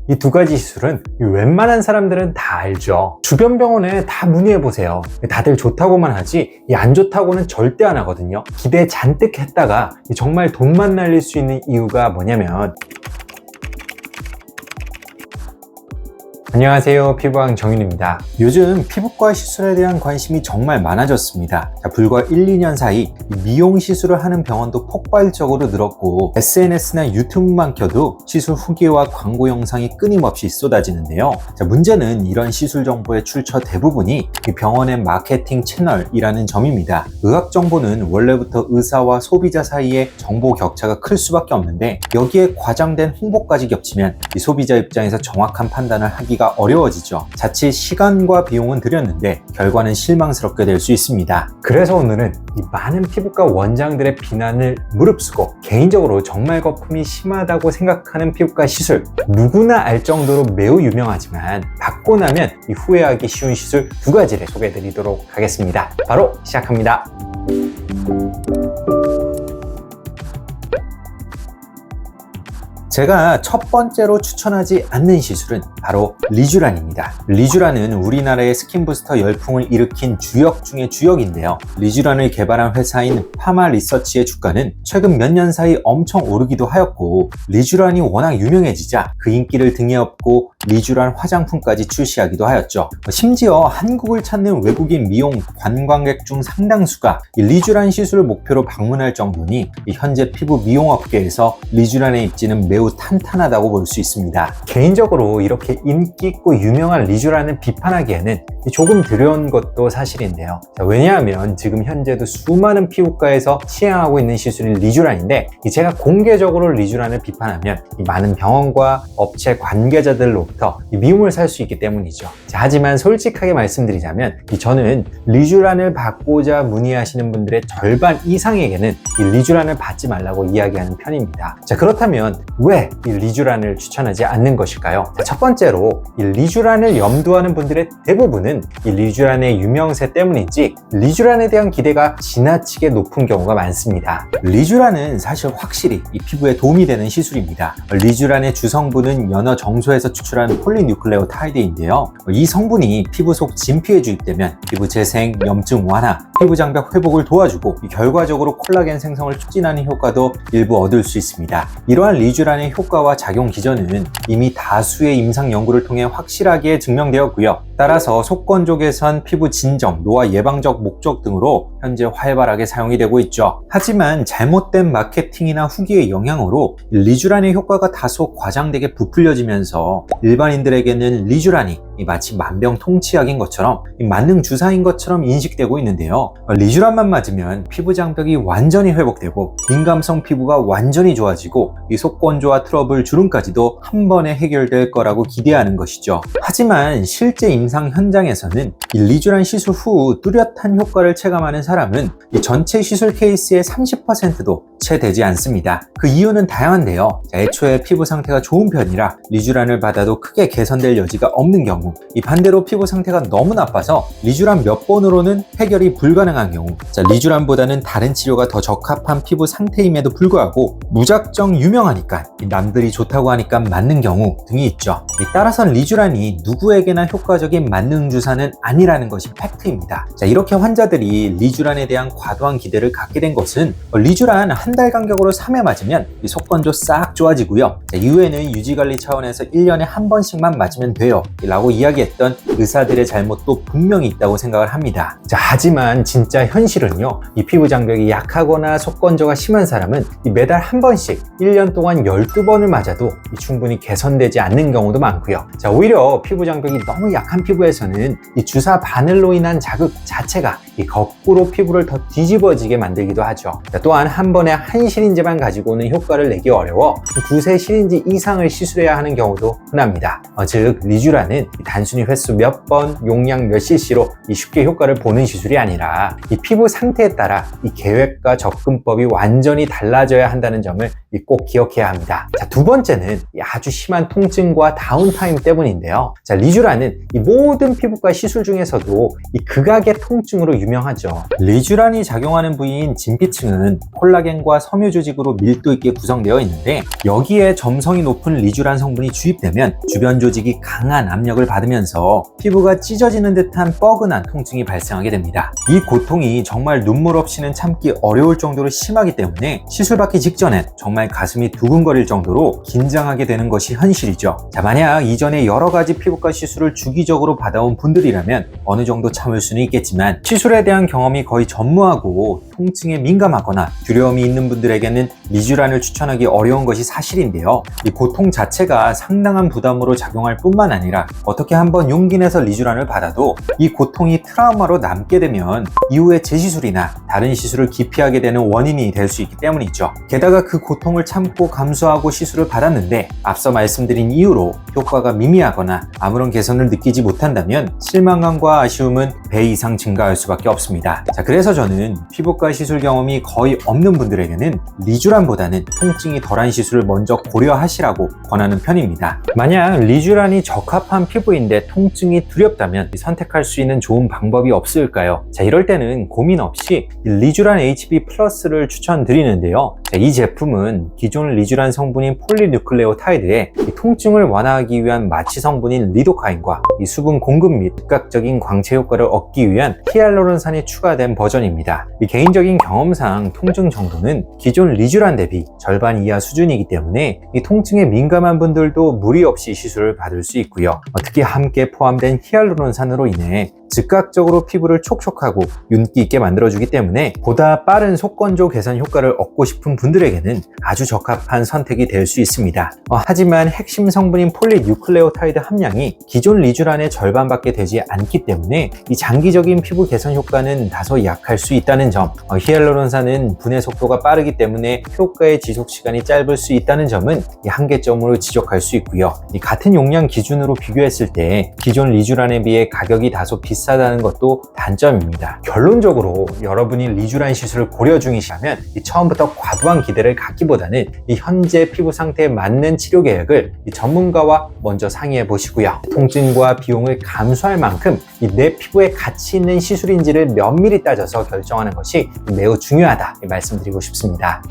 이 두 가지 시술은 웬만한 사람들은 다 알죠. 주변 병원에 다 문의해보세요. 다들 좋다고만 하지 안 좋다고는 절대 안 하거든요. 기대 잔뜩 했다가 정말 돈만 날릴 수 있는 이유가 뭐냐면, 안녕하세요, 피부왕 정윤입니다. 요즘 피부과 시술에 대한 관심이 정말 많아졌습니다. 불과 1, 2년 사이 미용 시술을 하는 병원도 폭발적으로 늘었고, SNS나 유튜브만 켜도 시술 후기와 광고 영상이 끊임없이 쏟아지는데요. 문제는 이런 시술 정보의 출처 대부분이 병원의 마케팅 채널이라는 점입니다. 의학 정보는 원래부터 의사와 소비자 사이에 정보 격차가 클 수밖에 없는데, 여기에 과장된 홍보까지 겹치면 이 소비자 입장에서 정확한 판단을 하기가 어려워지죠. 자칫 시간과 비용은 들였는데 결과는 실망스럽게 될 수 있습니다. 그래서 오늘은 이 많은 피부과 원장들의 비난을 무릅쓰고 개인적으로 정말 거품이 심하다고 생각하는 피부과 시술, 누구나 알 정도로 매우 유명하지만 받고 나면 이 후회하기 쉬운 시술 두 가지를 소개해 드리도록 하겠습니다. 바로 시작합니다. 제가 첫 번째로 추천하지 않는 시술은 바로 리쥬란입니다. 리쥬란은 우리나라의 스킨부스터 열풍을 일으킨 주역 중의 주역인데요. 리쥬란을 개발한 회사인 파마리서치의 주가는 최근 몇 년 사이 엄청 오르기도 하였고, 리쥬란이 워낙 유명해지자 그 인기를 등에 업고 리쥬란 화장품까지 출시하기도 하였죠. 심지어 한국을 찾는 외국인 미용 관광객 중 상당수가 이 리쥬란 시술을 목표로 방문할 정도니 현재 피부 미용업계에서 리쥬란의 입지는 매우 탄탄하다고 볼 수 있습니다. 개인적으로 이렇게 인기 있고 유명한 리쥬란을 비판하기에는 조금 두려운 것도 사실인데요. 왜냐하면 지금 현재도 수많은 피부과에서 시행하고 있는 시술인 리쥬란인데, 제가 공개적으로 리쥬란을 비판하면 많은 병원과 업체 관계자들로부터 미움을 살 수 있기 때문이죠. 하지만 솔직하게 말씀드리자면 저는 리쥬란을 받고자 문의하시는 분들의 절반 이상에게는 이 리쥬란을 받지 말라고 이야기하는 편입니다. 그렇다면 왜 이 리쥬란을 추천하지 않는 것일까요? 첫 번째로 이 리쥬란을 염두하는 분들의 대부분은 이 리쥬란의 유명세 때문인지 리쥬란에 대한 기대가 지나치게 높은 경우가 많습니다. 리쥬란은 사실 확실히 이 피부에 도움이 되는 시술입니다. 리쥬란의 주성분은 연어 정소에서 추출한 폴리뉴클레오타이드인데요. 이 성분이 피부 속 진피에 주입되면 피부 재생, 염증 완화, 피부 장벽 회복을 도와주고 결과적으로 콜라겐 생성을 촉진하는 효과도 일부 얻을 수 있습니다. 이러한 리쥬란의 효과와 작용 기전은 이미 다수의 임상 연구를 통해 확실하게 증명되었고요. 따라서 속건조 개선, 피부 진정, 노화 예방적 목적 등으로 현재 활발하게 사용이 되고 있죠. 하지만 잘못된 마케팅이나 후기의 영향으로 리쥬란의 효과가 다소 과장되게 부풀려지면서 일반인들에게는 리쥬란이 마치 만병통치약인 것처럼 만능 주사인 것처럼 인식되고 있는데요. 리쥬란만 맞으면 피부 장벽이 완전히 회복되고 민감성 피부가 완전히 좋아지고 이 속건조와 트러블 주름까지도 한 번에 해결될 거라고 기대하는 것이죠. 하지만 실제 임상 현장에서는 이 리쥬란 시술 후 뚜렷한 효과를 체감하는 사람은 이 전체 시술 케이스의 30%도 채 되지 않습니다. 그 이유는 다양한데요. 애초에 피부 상태가 좋은 편이라 리쥬란을 받아도 크게 개선될 여지가 없는 경우, 이 반대로 피부 상태가 너무 나빠서 리쥬란 몇 번으로는 해결이 불가능한 경우, 리쥬란보다는 다른 치료가 더 적합한 피부 상태임에도 불구하고 무작정 유명하니까 남들이 좋다고 하니까 맞는 경우 등이 있죠. 따라선 리쥬란이 누구에게나 효과적인 만능 주사는 아니라는 것이 팩트입니다. 이렇게 환자들이 리쥬란에 대한 과도한 기대를 갖게 된 것은 리쥬란 한 달 간격으로 3회 맞으면 속건조 싹 좋아지고요. 이후에는 유지관리 차원에서 1년에 한 번씩만 맞으면 돼요 라고 이야기했던 의사들의 잘못도 분명히 있다고 생각을 합니다. 하지만 진짜 현실은요, 이 피부 장벽이 약하거나 속건조가 심한 사람은 매달 한 번씩 1년 동안 12번을 맞아도 충분히 개선되지 않는 경우도 많고요. 오히려 피부 장벽이 너무 약한 피부에서는 이 주사 바늘로 인한 자극 자체가 이 거꾸로 피부를 더 뒤집어지게 만들기도 하죠. 또한 한 번에 한 시린제만 가지고는 효과를 내기 어려워 두세 시린지 이상을 시술해야 하는 경우도 흔합니다. 즉 리쥬란은 단순히 횟수 몇 번, 용량 몇 cc로 쉽게 효과를 보는 시술이 아니라 이 피부 상태에 따라 이 계획과 접근법이 완전히 달라져야 한다는 점을 꼭 기억해야 합니다. 두 번째는 아주 심한 통증과 다운타임 때문인데요. 리쥬란은 이 모든 피부과 시술 중에서도 이 극악의 통증으로 유명하죠. 리쥬란이 작용하는 부위인 진피층은 콜라겐과 섬유 조직으로 밀도 있게 구성되어 있는데, 여기에 점성이 높은 리쥬란 성분이 주입되면 주변 조직이 강한 압력을 받으면서 피부가 찢어지는 듯한 뻐근한 통증이 발생하게 됩니다. 이 고통이 정말 눈물 없이는 참기 어려울 정도로 심하기 때문에 시술받기 직전엔 정말 가슴이 두근거릴 정도로 긴장하게 되는 것이 현실이죠. 자, 만약 이전에 여러 가지 피부과 시술을 주기적으로 받아온 분들이라면 어느 정도 참을 수는 있겠지만, 시술에 대한 경험이 거의 전무하고 통증에 민감하거나 두려움이 있는 분들에게는 리쥬란을 추천하기 어려운 것이 사실인데요. 이 고통 자체가 상당한 부담으로 작용할 뿐만 아니라 어떻게 한번 용기 내서 리쥬란을 받아도 이 고통이 트라우마로 남게 되면 이후에 재시술이나 다른 시술을 기피하게 되는 원인이 될 수 있기 때문이죠. 게다가 그 고통을 참고 감수하고 시술을 받았는데 앞서 말씀드린 이유로 효과가 미미하거나 아무런 개선을 느끼지 못한다면 실망감과 아쉬움은 배 이상 증가할 수밖에 없습니다. 자, 그래서 저는 피부과 시술 경험이 거의 없는 분들에게는 리쥬란보다는 통증이 덜한 시술을 먼저 고려하시라고 권하는 편입니다. 만약 리쥬란이 적합한 피부인데 통증이 두렵다면 선택할 수 있는 좋은 방법이 없을까요? 자, 이럴 때는 고민 없이 리쥬란 HB 플러스를 추천드리는데요. 자, 이 제품은 기존 리쥬란 성분인 폴리뉴클레오타이드에 통증을 완화하기 위한 마취 성분인 리도카인과 이 수분 공급 및 즉각적인 광채 효과를 얻기 위한 히알루론산이 추가된 버전입니다. 이 개인적인 경험상 통증 정도는 기존 리쥬란 대비 절반 이하 수준이기 때문에 이 통증에 민감한 분들도 무리 없이 시술을 받을 수 있고요. 특히 함께 포함된 히알루론산으로 인해 즉각적으로 피부를 촉촉하고 윤기 있게 만들어주기 때문에 보다 빠른 속건조 개선 효과를 얻고 싶은 분들에게는 아주 적합한 선택이 될 수 있습니다. 하지만 핵심 성분인 폴리뉴클레오타이드 함량이 기존 리쥬란의 절반밖에 되지 않기 때문에 이 장기적인 피부 개선 효과는 다소 약할 수 있다는 점, 히알루론산은 분해 속도가 빠르기 때문에 효과의 지속 시간이 짧을 수 있다는 점은 이 한계점으로 지적할 수 있고요. 이 같은 용량 기준으로 비교했을 때 기존 리쥬란에 비해 가격이 다소 비싸다는 것도 단점입니다. 결론적으로 여러분이 리쥬란 시술을 고려 중이시라면 처음부터 과도한 기대를 갖기보다는 이 현재 피부 상태에 맞는 치료 계획을 전문가와 먼저 상의해 보시고요. 통증과 비용을 감수할 만큼 내 피부에 가치 있는 시술인지를 면밀히 따져서 결정하는 것이 매우 중요하다 말씀드리고 싶습니다.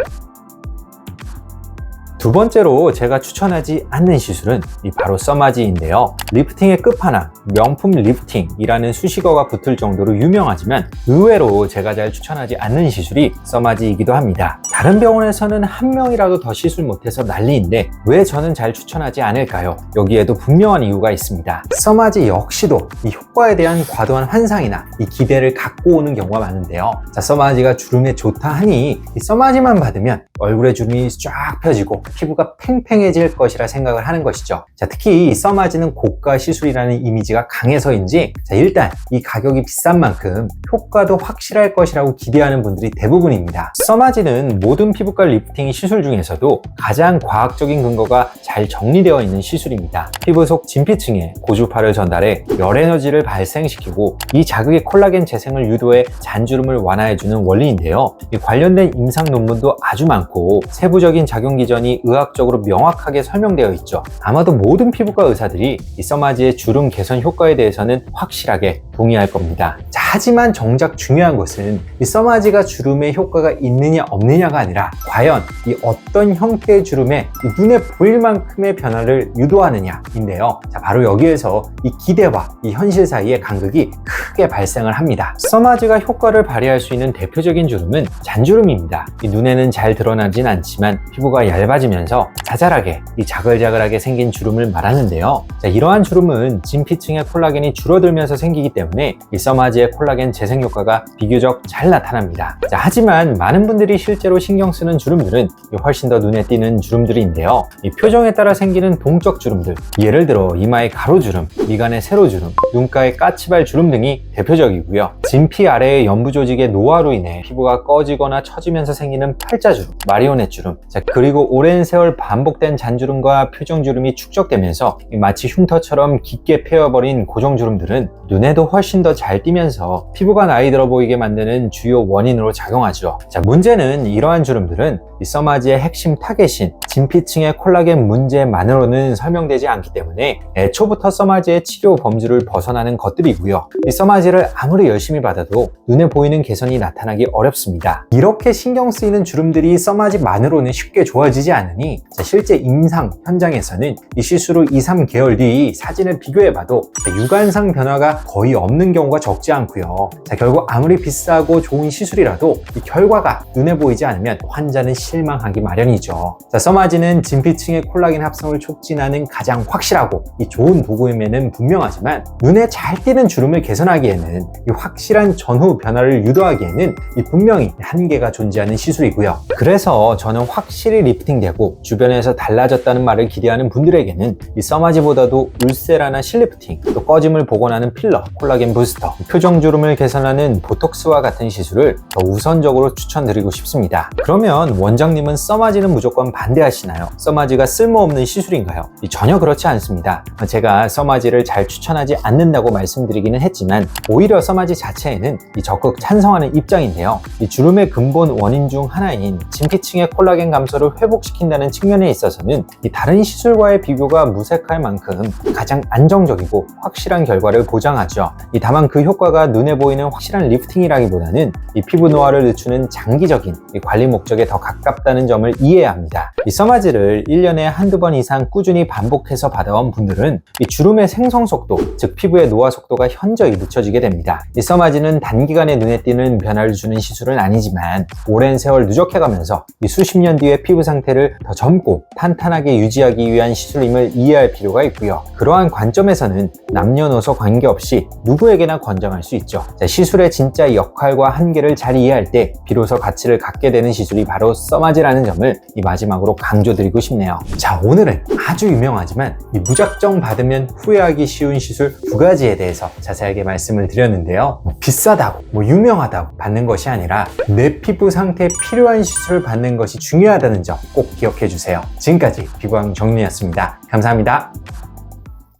두 번째로 제가 추천하지 않는 시술은 바로 써마지인데요. 리프팅의 끝판왕, 명품 리프팅이라는 수식어가 붙을 정도로 유명하지만 의외로 제가 잘 추천하지 않는 시술이 써마지이기도 합니다. 다른 병원에서는 한 명이라도 더 시술 못해서 난리인데 왜 저는 잘 추천하지 않을까요? 여기에도 분명한 이유가 있습니다. 써마지 역시도 이 효과에 대한 과도한 환상이나 이 기대를 갖고 오는 경우가 많은데요. 자, 써마지가 주름에 좋다 하니 이 써마지만 받으면 얼굴에 주름이 쫙 펴지고 피부가 팽팽해질 것이라 생각을 하는 것이죠. 자, 특히 이 써마지는 고가 시술이라는 이미지가 강해서인지 일단 이 가격이 비싼 만큼 효과도 확실할 것이라고 기대하는 분들이 대부분입니다. 써마지는 모든 피부과 리프팅 시술 중에서도 가장 과학적인 근거가 잘 정리되어 있는 시술입니다. 피부 속 진피층에 고주파를 전달해 열 에너지를 발생시키고 이 자극의 콜라겐 재생을 유도해 잔주름을 완화해주는 원리인데요. 이 관련된 임상 논문도 아주 많고 세부적인 작용 기전이 의학적으로 명확하게 설명되어 있죠. 아마도 모든 피부과 의사들이 이 써마지의 주름 개선 효과에 대해서는 확실하게 동의할 겁니다. 자, 하지만 정작 중요한 것은 이 써마지가 주름에 효과가 있느냐 없느냐가 아니라 과연 이 어떤 형태의 주름에 이 눈에 보일 만큼의 변화를 유도하느냐인데요. 자, 바로 여기에서 이 기대와 이 현실 사이의 간극이 크게 발생을 합니다. 써마지가 효과를 발휘할 수 있는 대표적인 주름은 잔주름입니다. 이 눈에는 잘 드러나진 않지만 피부가 얇아지면서 자잘하게 이 자글자글하게 생긴 주름을 말하는데요. 자, 이러한 주름은 진피층의 콜라겐이 줄어들면서 생기기 때문에 이 써마지의 콜라겐 재생 효과가 비교적 잘 나타납니다. 자, 하지만 많은 분들이 실제로 신경 쓰는 주름들은 훨씬 더 눈에 띄는 주름들인데요. 이 표정에 따라 생기는 동적 주름들, 예를 들어 이마의 가로주름, 미간의 세로주름, 눈가의 까치발 주름 등이 대표적이고요. 진피 아래의 연부 조직의 노화로 인해 피부가 꺼지거나 처지면서 생기는 팔자주름, 마리오넷 주름, 자, 그리고 오랜 세월 반복된 잔주름과 표정주름이 축적되면서 마치 흉터처럼 깊게 패여버린 고정주름들은 눈에도 훨씬 더 잘 띄면서 피부가 나이 들어 보이게 만드는 주요 원인으로 작용하죠. 자, 문제는 이러한 주름들은 이 써마지의 핵심 타겟인 진피층의 콜라겐 문제만으로는 설명되지 않기 때문에 애초부터 써마지의 치료 범주를 벗어나는 것들이고요. 이 써마지를 아무리 열심히 받아도 눈에 보이는 개선이 나타나기 어렵습니다. 이렇게 신경 쓰이는 주름들이 써마지만으로는 쉽게 좋아지지 않으니 실제 임상 현장에서는 이 시술 후 2-3개월 뒤 사진을 비교해봐도 유관상 변화가 거의 없는 경우가 적지 않고요. 결국 아무리 비싸고 좋은 시술이라도 이 결과가 눈에 보이지 않으면 환자는 실망하기 마련이죠. 써마지는 진피층의 콜라겐 합성을 촉진하는 가장 확실하고 이 좋은 도구임에는 분명하지만 눈에 잘 띄는 주름을 개선하기에는 이 확실한 전후 변화를 유도하기에는 이 분명히 한계가 존재하는 시술이고요. 그래서 저는 확실히 리프팅되고 주변에서 달라졌다는 말을 기대하는 분들에게는 이 써마지보다도 울세라나 실리프팅, 또 꺼짐을 복원하는 필러, 콜라겐 부스터, 표정 주름을 개선하는 보톡스와 같은 시술을 더 우선적으로 추천드리고 싶습니다. 그러면 원장님은 써마지는 무조건 반대하시나요? 써마지가 쓸모없는 시술인가요? 전혀 그렇지 않습니다. 제가 써마지를 잘 추천하지 않는다고 말씀드리기는 했지만 오히려 써마지 자체에는 적극 찬성하는 입장인데요. 이 주름의 근본 원인 중 하나인 진피층의 콜라겐 감소를 회복시킨다는 측면에 있어서는 이 다른 시술과의 비교가 무색할 만큼 가장 안정적이고 확실한 결과를 보장하죠. 다만 그 효과가 눈에 보이는 확실한 리프팅이라기보다는 이 피부 노화를 늦추는 장기적인 관리 목적에 더 가깝다는 점을 이해해야 합니다. 이 써마지를 1년에 한두 번 이상 꾸준히 반복해서 받아온 분들은 이 주름의 생성 속도, 즉 피부의 노화 속도가 현저히 늦춰지게 됩니다. 이 써마지는 단기간에 눈에 띄는 변화를 주는 시술은 아니지만 오랜 세월 누적해가면서 이 수십 년 뒤의 피부 상태를 더 젊고 탄탄하게 유지하기 위한 시술임을 이해할 필요가 있고요. 그러한 관점에서는 남녀노소 관계없이 누구에게나 권장할 수 있죠. 시술의 진짜 역할과 한계를 잘 이해할 때 비로소 가치를 갖게 되는 시술이 바로 써마지라는 점을 마지막으로 강조드리고 싶네요. 자, 오늘은 아주 유명하지만 무작정 받으면 후회하기 쉬운 시술 2가지에 대해서 자세하게 말씀을 드렸는데요. 비싸다고 유명하다고 받는 것이 아니라 내 피부 상태에 필요한 시술을 받는 것이 중요하다는 점 꼭 기억해 주세요. 지금까지 피부왕 정리였습니다. 감사합니다.